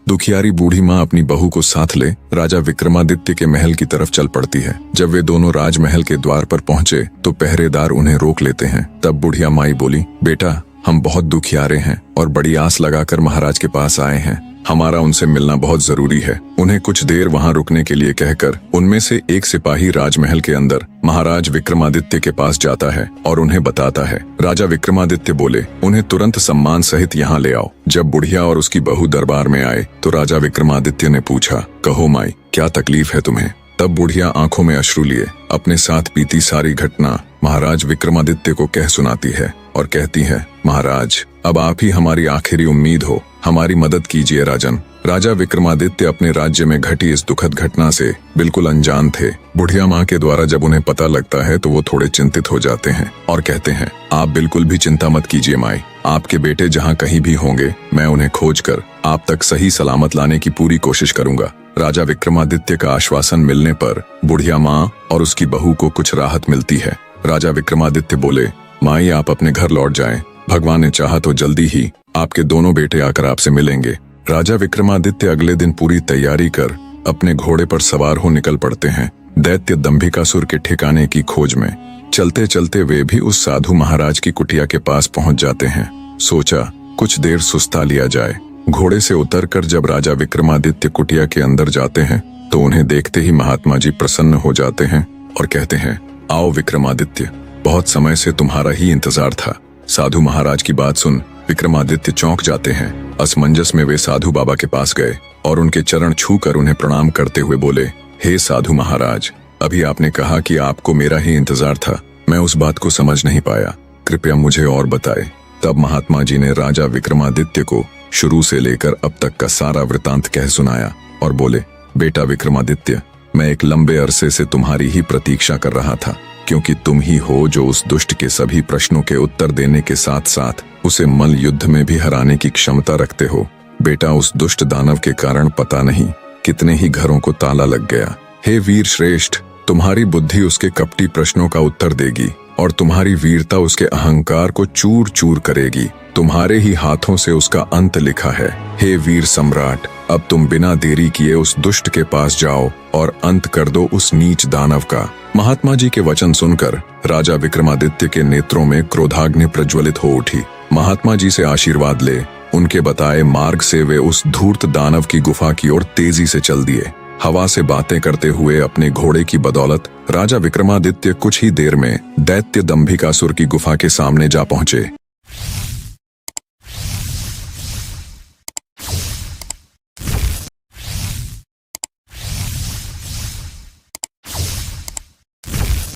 दुखियारी बूढ़ी माँ अपनी बहू को साथ ले राजा विक्रमादित्य के महल की तरफ चल पड़ती है। जब वे दोनों राजमहल के द्वार पर पहुंचे तो पहरेदार उन्हें रोक लेते हैं। तब बुढ़िया माई बोली, बेटा हम बहुत दुखियारे हैं और बड़ी आस लगाकर महाराज के पास आए हैं। हमारा उनसे मिलना बहुत जरूरी है। उन्हें कुछ देर वहां रुकने के लिए कहकर उनमें से एक सिपाही राजमहल के अंदर महाराज विक्रमादित्य के पास जाता है और उन्हें बताता है। राजा विक्रमादित्य बोले, उन्हें तुरंत सम्मान सहित यहाँ ले आओ। जब बुढ़िया और उसकी बहू दरबार में आए तो राजा विक्रमादित्य ने पूछा, कहो माई क्या तकलीफ है तुम्हें? तब बुढ़िया आंखों में अश्रु लिए अपने साथ बीती सारी घटना महाराज विक्रमादित्य को कह सुनाती है और कहती है, महाराज अब आप ही हमारी आखिरी उम्मीद हो, हमारी मदद कीजिए राजन। राजा विक्रमादित्य अपने राज्य में घटी इस दुखद घटना से बिल्कुल अनजान थे। बुढ़िया माँ के द्वारा जब उन्हें पता लगता है तो वो थोड़े चिंतित हो जाते हैं और कहते हैं, आप बिल्कुल भी चिंता मत कीजिए माई, आपके बेटे जहाँ कहीं भी होंगे मैं उन्हें खोजकर आप तक सही सलामत लाने की पूरी कोशिश करूंगा। राजा विक्रमादित्य का आश्वासन मिलने पर बुढ़िया माँ और उसकी बहू को कुछ राहत मिलती है। राजा विक्रमादित्य बोले, माई आप अपने घर लौट जाएं, भगवान ने चाहा तो जल्दी ही आपके दोनों बेटे आकर आपसे मिलेंगे। राजा विक्रमादित्य अगले दिन पूरी तैयारी कर अपने घोड़े पर सवार हो निकल पड़ते हैं दैत्य दंभिकासुर के ठिकाने की खोज में। चलते चलते वे भी उस साधु महाराज की कुटिया के पास पहुंच जाते हैं। सोचा कुछ देर सुस्ता लिया जाए। घोड़े से उतरकर जब राजा विक्रमादित्य कुटिया के अंदर जाते हैं तो उन्हें देखते ही महात्मा जी प्रसन्न हो जाते हैं और कहते हैं, आओ विक्रमादित्य, बहुत समय से तुम्हारा ही इंतजार था। साधु महाराज की बात सुन विक्रमादित्य चौंक जाते हैं। असमंजस में वे साधु बाबा के पास गए और उनके चरण छूकर उन्हें प्रणाम करते हुए बोले, हे साधु महाराज, अभी आपने कहा कि आपको मेरा ही इंतजार था, मैं उस बात को समझ नहीं पाया, कृपया मुझे और बताएं। तब महात्मा जी ने राजा विक्रमादित्य को शुरू से लेकर अब तक का सारा वृतांत कह सुनाया और बोले, बेटा विक्रमादित्य, मैं एक लंबे अरसे से तुम्हारी ही प्रतीक्षा कर रहा था, क्योंकि तुम ही हो जो उस दुष्ट के सभी प्रश्नों के उत्तर देने के साथ साथ उसे मल युद्ध में भी हराने की क्षमता रखते हो। बेटा उस दुष्ट दानव के कारण पता नहीं कितने ही घरों को ताला लग गया। हे वीर श्रेष्ठ, तुम्हारी बुद्धि उसके कपटी प्रश्नों का उत्तर देगी और तुम्हारी वीरता उसके अहंकार को चूर चूर करेगी। तुम्हारे ही हाथों से उसका अंत लिखा है। हे वीर सम्राट, अब तुम बिना देरी किए उस दुष्ट के पास जाओ और अंत कर दो उस नीच दानव का। महात्मा जी के वचन सुनकर राजा विक्रमादित्य के नेत्रों में क्रोधाग्नि प्रज्वलित हो उठी। महात्मा जी से आशीर्वाद ले उनके बताए मार्ग से वे उस धूर्त दानव की गुफा की ओर तेजी से चल दिए। हवा से बातें करते हुए अपने घोड़े की बदौलत राजा विक्रमादित्य कुछ ही देर में दैत्य दंभिकासुर की गुफा के सामने जा पहुंचे।